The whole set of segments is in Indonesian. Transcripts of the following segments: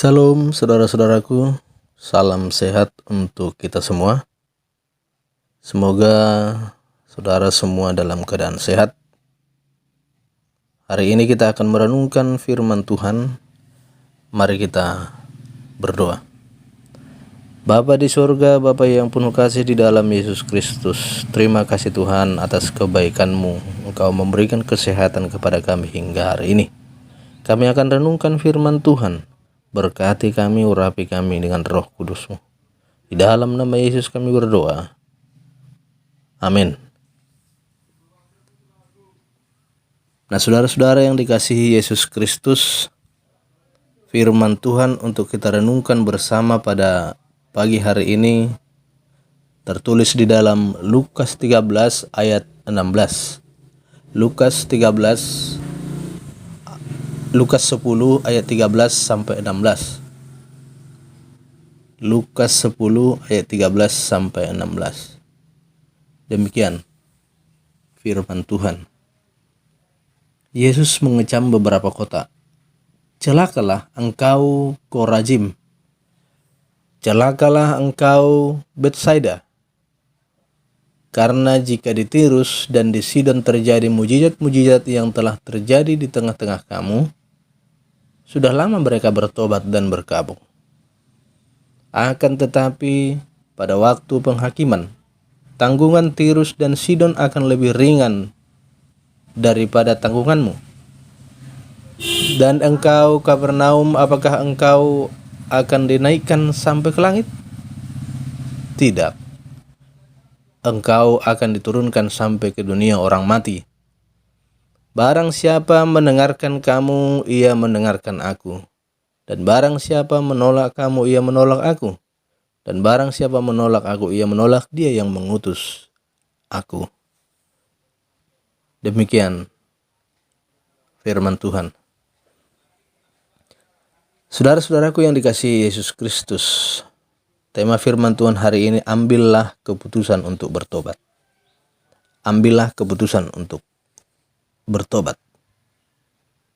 Salam saudara-saudaraku, salam sehat untuk kita semua. Semoga saudara semua dalam keadaan sehat. Hari ini kita akan merenungkan firman Tuhan. Mari kita berdoa. Bapa di surga, Bapa yang penuh kasih di dalam Yesus Kristus, terima kasih Tuhan atas kebaikan-Mu. Engkau memberikan kesehatan kepada kami hingga hari ini. Kami akan renungkan firman Tuhan. Berkati kami, urapi kami dengan Roh Kudus-Mu. Di dalam nama Yesus kami berdoa. Amin. Nah, saudara-saudara yang dikasihi Yesus Kristus, firman Tuhan untuk kita renungkan bersama pada pagi hari ini tertulis di dalam Lukas 13 ayat 16. Lukas 10 ayat 13 sampai 16. Lukas 10 ayat 13 sampai 16. Demikian firman Tuhan. Yesus mengecam beberapa kota. Celakalah engkau Korazim. Celakalah engkau Betsaida. Karena jika di Tirus dan di Sidon terjadi mujizat-mujizat yang telah terjadi di tengah-tengah kamu, sudah lama mereka bertobat dan berkabung. Akan tetapi pada waktu penghakiman, tanggungan Tirus dan Sidon akan lebih ringan daripada tanggunganmu. Dan engkau Kapernaum, apakah engkau akan dinaikkan sampai ke langit? Tidak. Engkau akan diturunkan sampai ke dunia orang mati. Barang siapa mendengarkan kamu, ia mendengarkan aku. Dan barang siapa menolak kamu, ia menolak aku. Dan barang siapa menolak aku, ia menolak dia yang mengutus aku. Demikian firman Tuhan. Saudara-saudaraku yang dikasihi Yesus Kristus, tema firman Tuhan hari ini, ambillah keputusan untuk bertobat. Ambillah keputusan untuk bertobat.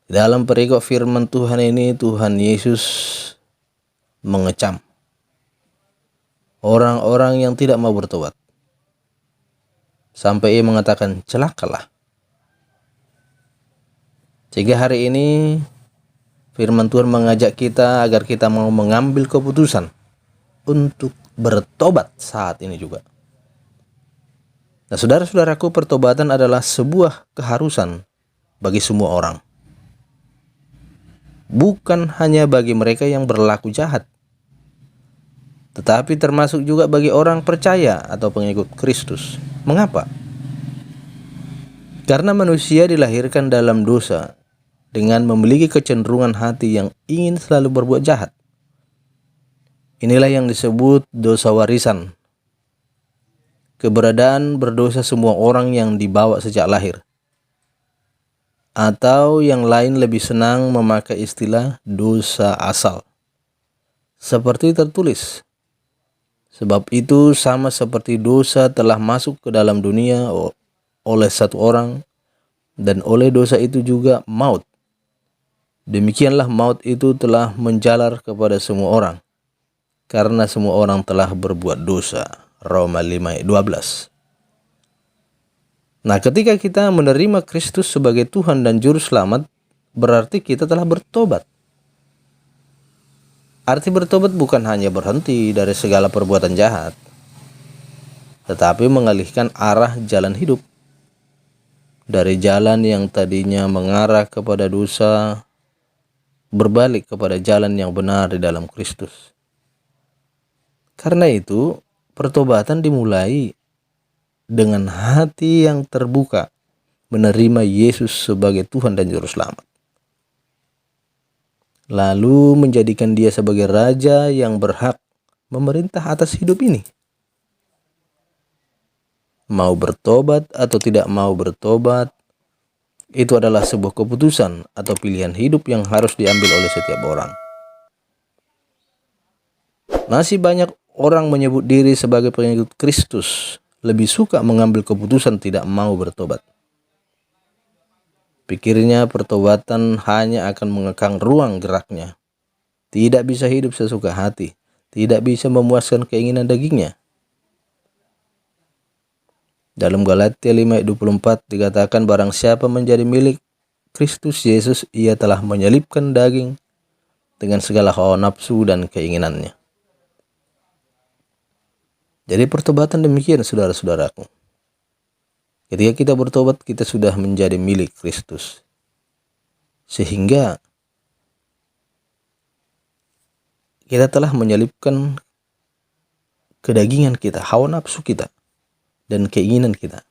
Dalam perikop firman Tuhan ini, Tuhan Yesus mengecam orang-orang yang tidak mau bertobat. Sampai ia mengatakan, celakalah. Sehingga hari ini firman Tuhan mengajak kita agar kita mau mengambil keputusan untuk bertobat saat ini juga. Nah, saudara-saudaraku, pertobatan adalah sebuah keharusan bagi semua orang. Bukan hanya bagi mereka yang berlaku jahat, tetapi termasuk juga bagi orang percaya atau pengikut Kristus. Mengapa? Karena manusia dilahirkan dalam dosa dengan memiliki kecenderungan hati yang ingin selalu berbuat jahat. Inilah yang disebut dosa warisan. Keberadaan berdosa semua orang yang dibawa sejak lahir. Atau yang lain lebih senang memakai istilah dosa asal. Seperti tertulis, sebab itu sama seperti dosa telah masuk ke dalam dunia oleh satu orang, dan oleh dosa itu juga maut. Demikianlah maut itu telah menjalar kepada semua orang, karena semua orang telah berbuat dosa. Roma 5 ayat 12. Nah, ketika kita menerima Kristus sebagai Tuhan dan Juru Selamat, berarti kita telah bertobat. Arti bertobat bukan hanya berhenti dari segala perbuatan jahat, tetapi mengalihkan arah jalan hidup. Dari jalan yang tadinya mengarah kepada dosa, berbalik kepada jalan yang benar di dalam Kristus. Karena itu, pertobatan dimulai dengan hati yang terbuka, menerima Yesus sebagai Tuhan dan Juru Selamat. Lalu menjadikan dia sebagai Raja yang berhak memerintah atas hidup ini. Mau bertobat atau tidak mau bertobat, itu adalah sebuah keputusan atau pilihan hidup yang harus diambil oleh setiap orang. Masih banyak orang menyebut diri sebagai pengikut Kristus, lebih suka mengambil keputusan tidak mau bertobat. Pikirnya pertobatan hanya akan mengekang ruang geraknya, tidak bisa hidup sesuka hati, tidak bisa memuaskan keinginan dagingnya. Dalam Galatia 5 ayat 24 dikatakan, barang siapa menjadi milik Kristus Yesus, ia telah menyelipkan daging dengan segala hawa nafsu dan keinginannya. Jadi pertobatan demikian, saudara-saudaraku. Ketika kita bertobat, kita sudah menjadi milik Kristus. Sehingga kita telah menyelipkan kedagingan kita, hawa nafsu kita, dan keinginan kita.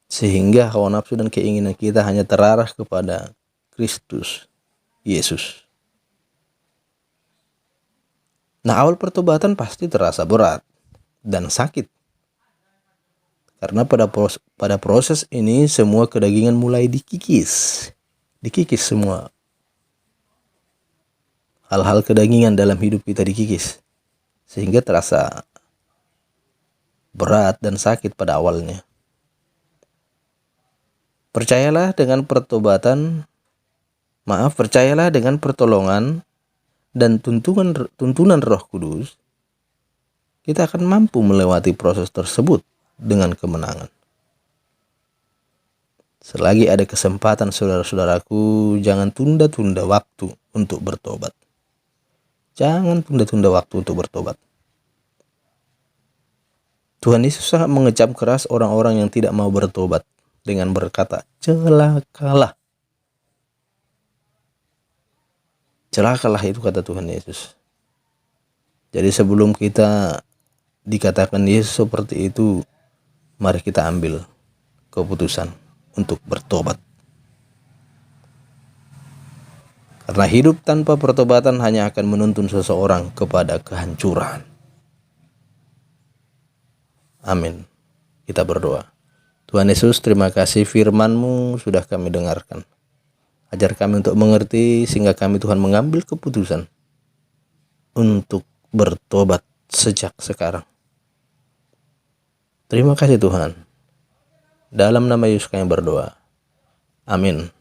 Sehingga hawa nafsu dan keinginan kita hanya terarah kepada Kristus Yesus. Nah, awal pertobatan pasti terasa berat dan sakit. Karena pada proses ini semua kedagingan mulai dikikis. Dikikis semua. Hal-hal kedagingan dalam hidup kita dikikis. Sehingga terasa berat dan sakit pada awalnya. Percayalah dengan pertolongan dan tuntunan Roh Kudus, kita akan mampu melewati proses tersebut dengan kemenangan. Selagi ada kesempatan, saudara-saudaraku, jangan tunda-tunda waktu untuk bertobat. Jangan tunda-tunda waktu untuk bertobat. Tuhan Yesus sangat mengecam keras orang-orang yang tidak mau bertobat dengan berkata, celakalah. Celakalah, itu kata Tuhan Yesus. Jadi sebelum kita dikatakan Yesus seperti itu, mari kita ambil keputusan untuk bertobat. Karena hidup tanpa pertobatan hanya akan menuntun seseorang kepada kehancuran. Amin. Kita berdoa. Tuhan Yesus, terima kasih firman-Mu sudah kami dengarkan. Ajar kami untuk mengerti sehingga kami, Tuhan, mengambil keputusan untuk bertobat sejak sekarang. Terima kasih Tuhan. Dalam nama Yesus kami berdoa. Amin.